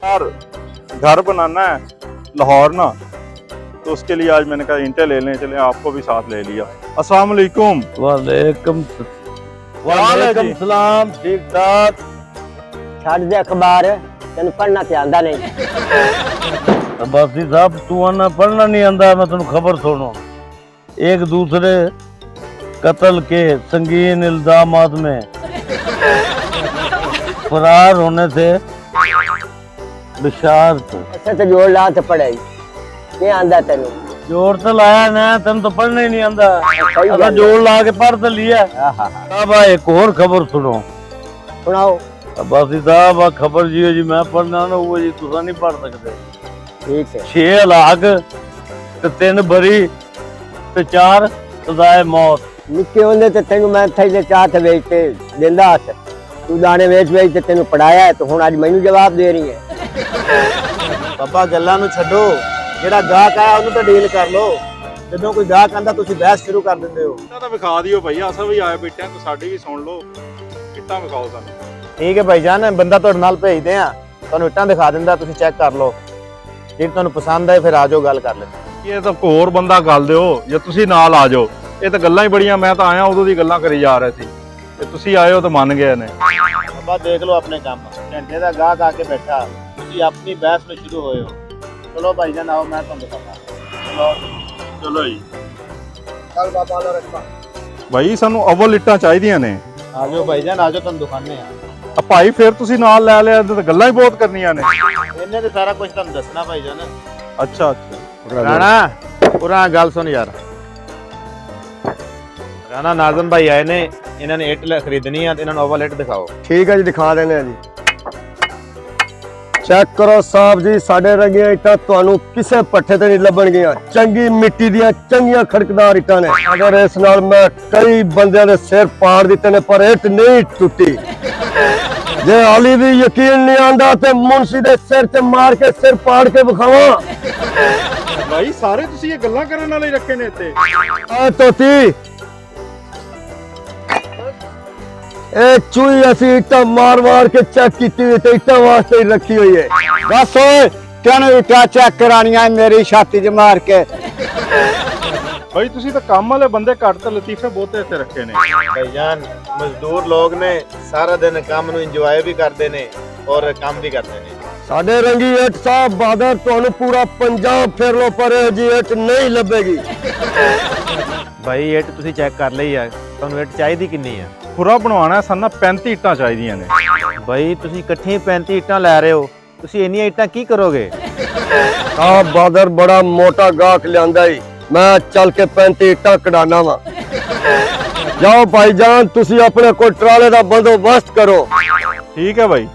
यार घर बनाना है लाहौर ना, तो उसके लिए आज मैंने कहा ईंटें ले लें, चले आपको भी साथ ले लिया। अस्सलाम वालेकुम। वालेकुम सलाम। ठीक ठाक। छड़ दे अखबार, तेन पढ़ना ते आंदा नहीं। अब्बासी साहब तू आना पढ़ना नहीं आंदा, मैं तेन खबर सुनो। एक दूसरे कत्ल के संगीन इल्जामात में फरार होने से बिशारत। अच्छा तो जोड़ ला तो पढ़े क्या आंदा तेन? जोड़ तो लाया ना, तेन तो पढ़ना ही नहीं आंदा। अगर जोड़ ला के पढ़ तो लिया। अब एक और खबर सुनो। सुनाओ। अब्बासी साहब आ खबर जियो जी मैं पढ़ना ना वो जी तुसा नहीं पढ़ सकते। ठीक है। 6 लाख ते 3 बरी ते 4 सजाए मौत। निक्के होंदे ते तेन मैं थैले चाह ते बेच के देंदा हस, तू दाने बेच बेच ते तेन पढ़ाया है, तो हुण अज मैनू जवाब दे रही है। बाबा गल्लां नूं छड्डो, ਜਿਹੜਾ ਗਾਹਕ ਆਇਆ ਉਹਨੂੰ ਤਾਂ ਡੀਲ ਕਰ ਲਓ। ਜਦੋਂ ਕੋਈ ਗਾਹਕ ਆਂਦਾ ਤੁਸੀਂ ਬਹਿਸ ਸ਼ੁਰੂ ਕਰ ਦਿੰਦੇ ਹੋ। ਇੱਟਾਂ ਤਾਂ ਵਿਖਾ ਦਿਓ ਭਾਈ, ਅਸਾਂ ਵੀ ਆਏ ਬੈਠੇ ਹਾਂ, ਸਾਡੀ ਵੀ ਸੁਣ ਲਓ। ਇੱਟਾਂ ਵਿਖਾਓ ਸਾਨੂੰ। ਠੀਕ ਹੈ ਭਾਈ ਜਾਨ, ਬੰਦਾ ਤੁਹਾਡੇ ਨਾਲ ਭੇਜਦੇ ਆ, ਤੁਹਾਨੂੰ ਇੱਟਾਂ ਦਿਖਾ ਦਿੰਦਾ, ਤੁਸੀਂ ਚੈੱਕ ਕਰ ਲਓ। ਜੇ ਤੁਹਾਨੂੰ ਪਸੰਦ ਆਏ ਫਿਰ ਆ ਜਾਓ, ਗੱਲ ਕਰ ਲੈਂਦੇ। ਇਹ ਤਾਂ ਹੋਰ ਬੰਦਾ ਗੱਲ ਦਿਓ ਜਾਂ ਤੁਸੀਂ ਨਾਲ ਆ ਜਾਓ। ਇਹ ਤਾਂ ਗੱਲਾਂ ਹੀ ਬੜੀਆਂ, ਮੈਂ ਤਾਂ ਆਇਆ ਉਦੋਂ ਦੀ ਗੱਲਾਂ ਕਰੀ ਜਾ ਰਿਹਾ ਸੀ ਤੇ ਤੁਸੀਂ ਆਏ ਹੋ ਤਾਂ ਮੰਨ ਗਏ ਨੇ। ਬਾਬਾ ਦੇਖ ਲਓ ਆਪਣੇ ਕੰਮ, ਘੰਟੇ ਦਾ ਗਾਹਕ ਆ ਕੇ ਬੈਠਾ, ਤੁਸੀਂ ਆਪਣੀ ਬਹਿਸ ਨੂੰ ਸ਼ੁਰੂ ਹੋਏ ਹੋ। ਚਲੋ ਭਾਈ ਜਾਨ ਆਓ, ਮੈਂ ਤੁਹਾਨੂੰ ਦਿਖਾਉਂਦਾ। ਚਲੋ ਜੀ ਚੱਲ ਬਾਬਾ ਲੋ ਰੱਖਾ। ਭਾਈ ਸਾਨੂੰ ਅਵਲ ਇੱਟਾਂ ਚਾਹੀਦੀਆਂ ਨੇ। ਆ ਜਾਓ ਭਾਈ ਜਾਨ, ਆ ਜਾਓ, ਤੁਹਾਨੂੰ ਦਿਖਾਉਂਦੇ ਆ। ਆ ਭਾਈ ਫਿਰ ਤੁਸੀਂ ਨਾਲ ਲੈ ਲਿਆ ਤਾਂ ਗੱਲਾਂ ਹੀ ਬਹੁਤ ਕਰਨੀਆਂ ਨੇ। ਇਹਨੇ ਤੇ ਸਾਰਾ ਕੁਝ ਤੁਹਾਨੂੰ ਦੱਸਣਾ ਭਾਈ ਜਾਨ। ਅੱਛਾ ਅੱਛਾ ਰਾਣਾ ਪੂਰਾ ਗੱਲ ਸੁਣ ਯਾਰ। ਰਾਣਾ ਨਾਜ਼ਮ ਭਾਈ ਆਏ ਨੇ, ਇਹਨਾਂ ਨੇ ਇੱਟ ਖਰੀਦਣੀ ਆ ਤੇ ਇਹਨਾਂ ਨੂੰ ਓਵਲ ਇੱਟ ਦਿਖਾਓ। ठीक है जी, दिखा देने जी। चेक करो साहब जी, साडे रंगीਆਂ ਇੱਟਾਂ ਤੁਹਾਨੂੰ ਕਿਸੇ ਪੱਠੇ ਤੇ ਨਹੀਂ ਲੱਭਣਗੀਆਂ। ਚੰਗੀ ਮਿੱਟੀ ਦੀਆਂ ਚੰਗੀਆਂ ਖੜਕਦਾਰ ਇੱਟਾਂ ਨੇ। ਅਗਰ ਇਸ ਨਾਲ ਮੈਂ ਕਈ ਬੰਦਿਆਂ ਦੇ ਸਿਰ ਪਾੜ ਦਿੱਤੇ ਨੇ ਪਰ ਇੱਟ ਨਹੀਂ ਟੁੱਟੀ। ਜੇ ਹਾਲੀ ਵੀ ਯਕੀਨ ਨਹੀਂ ਆਂਦਾ ਤੇ ਮੁਨਸੀ ਦੇ ਸਿਰ ਤੇ ਮਾਰ ਕੇ ਸਿਰ ਪਾੜ ਕੇ ਵਿਖਾਵਾਂ। ਭਾਈ ਸਾਰੇ ਤੁਸੀਂ ਇਹ ਗੱਲਾਂ ਕਰਨ ਵਾਲੇ ਰੱਖੇ ਨੇ ਇੱਥੇ। ਆ ਤੋਤੀ ਇਹ ਚੂਈ ਅਸੀਂ ਇੱਟਾਂ ਮਾਰ ਮਾਰ ਕੇ ਚੈੱਕ ਕੀਤੀ ਹੋਈ ਤੇ ਇੱਟਾਂ ਵਾਸਤੇ ਹੀ ਰੱਖੀ ਹੋਈ ਹੈ। ਬਸ ਓਏ ਕਿਹਨੇ ਇੱਟਾਂ ਚੈੱਕ ਕਰਾਣੀਆਂ ਮੇਰੀ ਛਾਤੀ 'ਚ ਮਾਰ ਕੇ। ਭਾਈ ਤੁਸੀਂ ਤਾਂ ਕੰਮ ਵਾਲੇ ਬੰਦੇ ਘੱਟ ਤੇ ਲਤੀਫੇ ਬਹੁਤੇ ਇੱਥੇ ਰੱਖੇ ਨੇ। ਭਾਈਜਾਨ ਮਜ਼ਦੂਰ ਲੋਕ ਨੇ, ਸਾਰਾ ਦਿਨ ਕੰਮ ਨੂੰ ਇੰਜੋਏ ਵੀ ਕਰਦੇ ਨੇ ਔਰ ਕੰਮ ਵੀ ਕਰਦੇ ਨੇ। ਸਾਡੇ ਰੰਗੀ ਇੱਟ ਸਾਹਿਬ ਬਾਦਰ ਤੁਹਾਨੂੰ ਪੂਰਾ ਪੰਜਾਬ ਫੇਰ ਲੋ ਪਰ ਇਹ ਜੀ ਇੱਟ ਨਹੀਂ ਲੱਭੇਗੀ। ਭਾਈ ਇੱਟ ਤੁਸੀਂ ਚੈੱਕ ਕਰ ਲਈ ਆ, ਤੁਹਾਨੂੰ ਇੱਟ ਚਾਹੀਦੀ ਕਿੰਨੀ ਆ? ਖੁਰਾ ਬਣਵਾਉਣਾ ਸਾਨੂੰ 35 ਇੱਟਾਂ ਚਾਹੀਦੀਆਂ ਨੇ। ਭਾਈ ਤੁਸੀਂ ਇਕੱਠੇ 35 ਇੱਟਾਂ ਲੈ ਰਹੇ ਹੋ, ਤੁਸੀਂ ਇੰਨੀਆਂ ਇੱਟਾਂ ਕੀ ਕਰੋਗੇ? ਆ ਬਾਦਰ ਬੜਾ ਮੋਟਾ ਗਾਹਕ ਲਿਆਂਦਾ ਈ, ਮੈਂ ਚੱਲ ਕੇ 35 ਇੱਟਾਂ ਕਢਾਣਾ ਵਾ। ਜਾਓ ਭਾਈਜਾਨ, ਤੁਸੀਂ ਆਪਣੇ ਕੋਈ ਟਰਾਲੇ ਦਾ ਬੰਦੋਬਸਤ ਕਰੋ। ਠੀਕ ਹੈ ਭਾਈ।